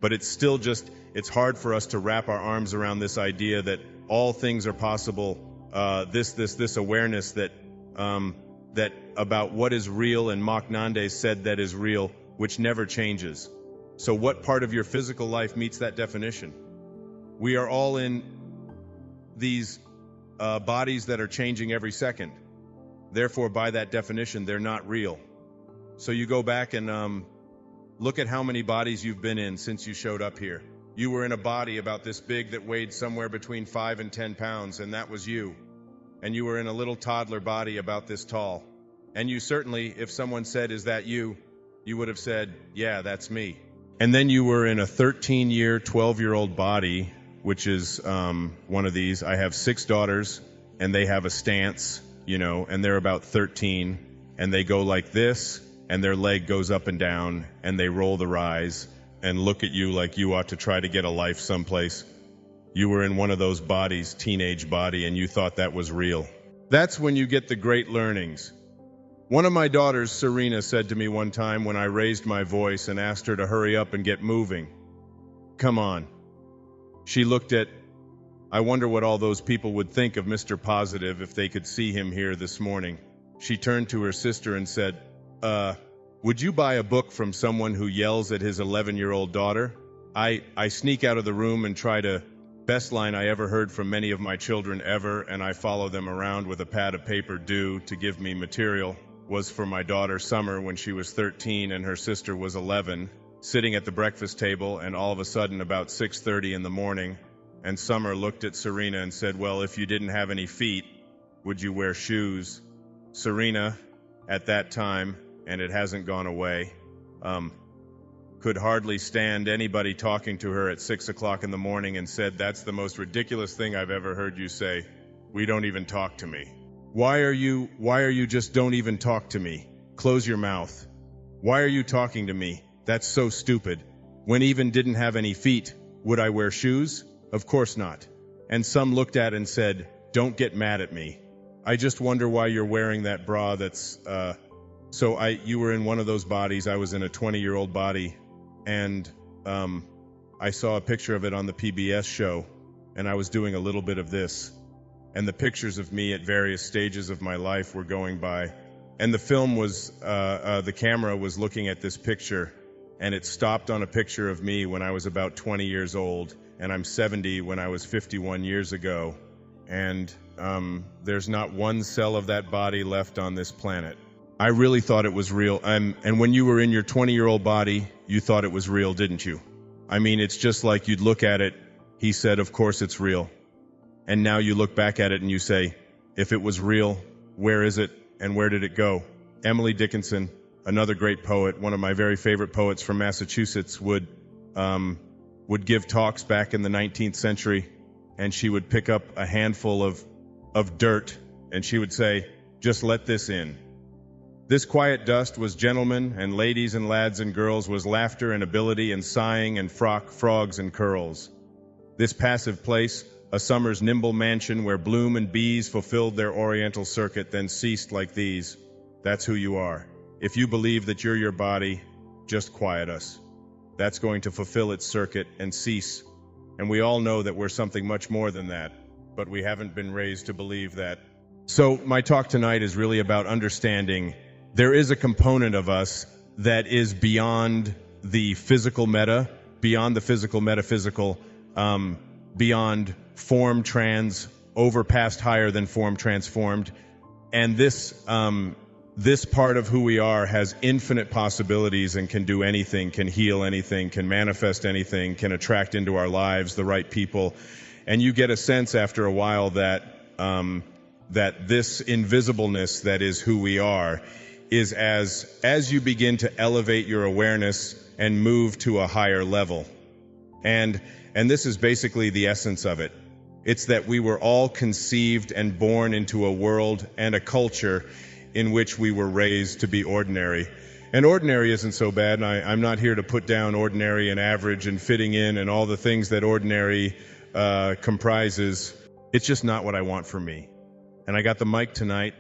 But it's still just, it's hard for us to wrap our arms around this idea that all things are possible, this awareness that, that about what is real, and Maknande said that is real, which never changes. So what part of your physical life meets that definition? We are all in these bodies that are changing every second. Therefore, by that definition, they're not real. So you go back and look at how many bodies you've been in since you showed up here. You were in a body about this big that weighed somewhere between 5 and 10 pounds, and that was you. And you were in a little toddler body about this tall. And you certainly, if someone said, "Is that you?" you would have said, "Yeah, that's me." And then you were in a 13-year, 12-year-old body, which is one of these. I have 6 daughters, and they have a stance, you know, and they're about 13, and they go like this, and their leg goes up and down, and they roll their eyes and look at you like you ought to try to get a life someplace. You were in one of those bodies, teenage body, and you thought that was real. That's when you get the great learnings. One of my daughters, Serena, said to me one time when I raised my voice and asked her to hurry up and get moving, "Come on." She looked at, I wonder what all those people would think of Mr. Positive if they could see him here this morning. She turned to her sister and said, would you buy a book from someone who yells at his 11-year-old daughter? I sneak out of the room and try to, best line I ever heard from many of my children ever, and I follow them around with a pad of paper due to give me material, was for my daughter Summer when she was 13 and her sister was 11, sitting at the breakfast table, and all of a sudden about 6:30 in the morning, and Summer looked at Serena and said, "Well, if you didn't have any feet, would you wear shoes?" Serena, at that time, and it hasn't gone away, could hardly stand anybody talking to her at 6 o'clock in the morning, and said, "That's the most ridiculous thing I've ever heard you say. We don't even talk to me. Why are you just don't even talk to me? Close your mouth. Why are you talking to me? That's so stupid. When even didn't have any feet, would I wear shoes? Of course not." And some looked at and said, "Don't get mad at me. I just wonder why you're wearing that bra that's, So you were in one of those bodies. I was in a 20-year-old body, and I saw a picture of it on the PBS show, and I was doing a little bit of this, and the pictures of me at various stages of my life were going by, and the film was, the camera was looking at this picture, and it stopped on a picture of me when I was about 20 years old, and I'm 70 when I was 51 years ago, and there's not one cell of that body left on this planet. I really thought it was real. And when you were in your 20-year-old body, you thought it was real, didn't you? I mean, it's just like you'd look at it. He said, "Of course it's real." And now you look back at it and you say, if it was real, where is it and where did it go? Emily Dickinson, another great poet, one of my very favorite poets from Massachusetts, would give talks back in the 19th century, and she would pick up a handful of dirt, and she would say, "Just let this in. This quiet dust was gentlemen and ladies and lads and girls, was laughter and ability and sighing and frogs and curls. This passive place, a summer's nimble mansion where bloom and bees fulfilled their oriental circuit, then ceased like these. That's who you are. If you believe that you're your body, just quiet us. That's going to fulfill its circuit and cease. And we all know that we're something much more than that, but we haven't been raised to believe that." So my talk tonight is really about understanding there is a component of us that is beyond the physical meta, beyond the physical metaphysical, beyond form trans, over past higher than form transformed. And this part of who we are has infinite possibilities and can do anything, can heal anything, can manifest anything, can attract into our lives the right people. And you get a sense after a while that this invisibleness that is who we are is as you begin to elevate your awareness and move to a higher level. And this is basically the essence of it. It's that we were all conceived and born into a world and a culture in which we were raised to be ordinary. And ordinary isn't so bad, and I'm not here to put down ordinary and average and fitting in and all the things that ordinary comprises. It's just not what I want for me. And I got the mic tonight.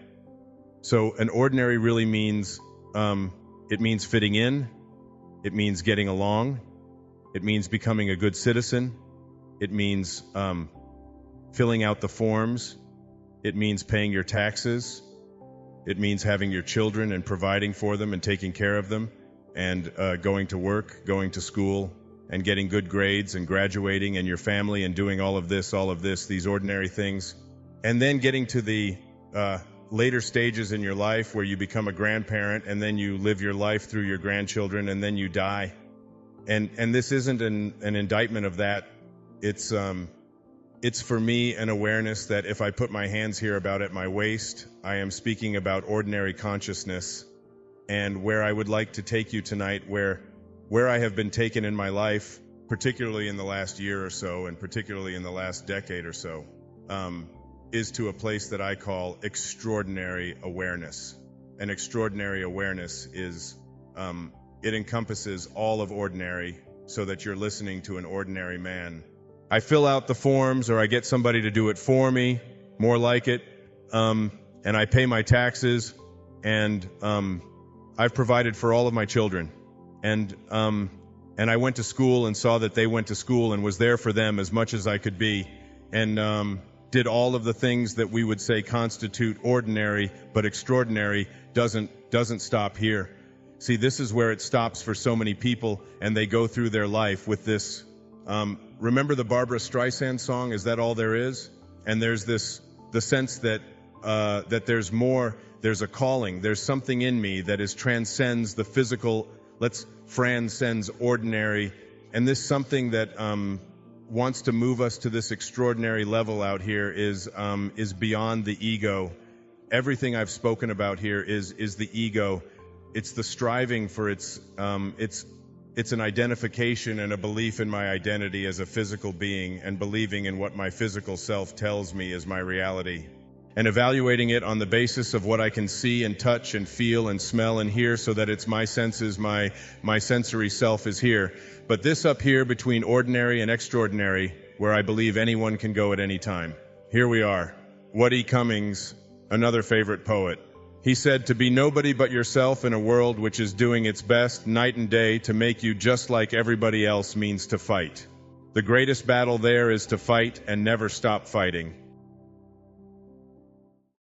So an ordinary really means, it means fitting in, it means getting along, It means becoming a good citizen. It means filling out the forms. It means paying your taxes. It means having your children and providing for them and taking care of them, and going to work, going to school, and getting good grades and graduating, and your family and doing all of this, these ordinary things. And then getting to the later stages in your life where you become a grandparent, and then you live your life through your grandchildren, and then you die. And this isn't an indictment of that. It's for me an awareness that if I put my hands here about at my waist, I am speaking about ordinary consciousness, and where I would like to take you tonight, where I have been taken in my life, particularly in the last year or so, and particularly in the last decade or so, is to a place that I call extraordinary awareness. And extraordinary awareness is, it encompasses all of ordinary, so that you're listening to an ordinary man. I fill out the forms, or I get somebody to do it for me, more like it, and I pay my taxes, and I've provided for all of my children, and I went to school and saw that they went to school and was there for them as much as I could be, and did all of the things that we would say constitute ordinary, but extraordinary doesn't stop here. See, this is where it stops for so many people, and they go through their life with this. Remember the Barbara Streisand song, Is That All There Is? And there's the sense that there's more, there's a calling, there's something in me that transcends the physical, transcends ordinary, and this something that wants to move us to this extraordinary level out here is beyond the ego. Everything I've spoken about here is the ego. It's the striving for it's an identification and a belief in my identity as a physical being, and believing in what my physical self tells me is my reality, and evaluating it on the basis of what I can see and touch and feel and smell and hear, so that it's my senses, my sensory self is here. But this up here between ordinary and extraordinary, where I believe anyone can go at any time. Here we are. Woody Cummings, another favorite poet. He said, "To be nobody but yourself in a world which is doing its best night and day to make you just like everybody else means to fight. The greatest battle there is to fight and never stop fighting.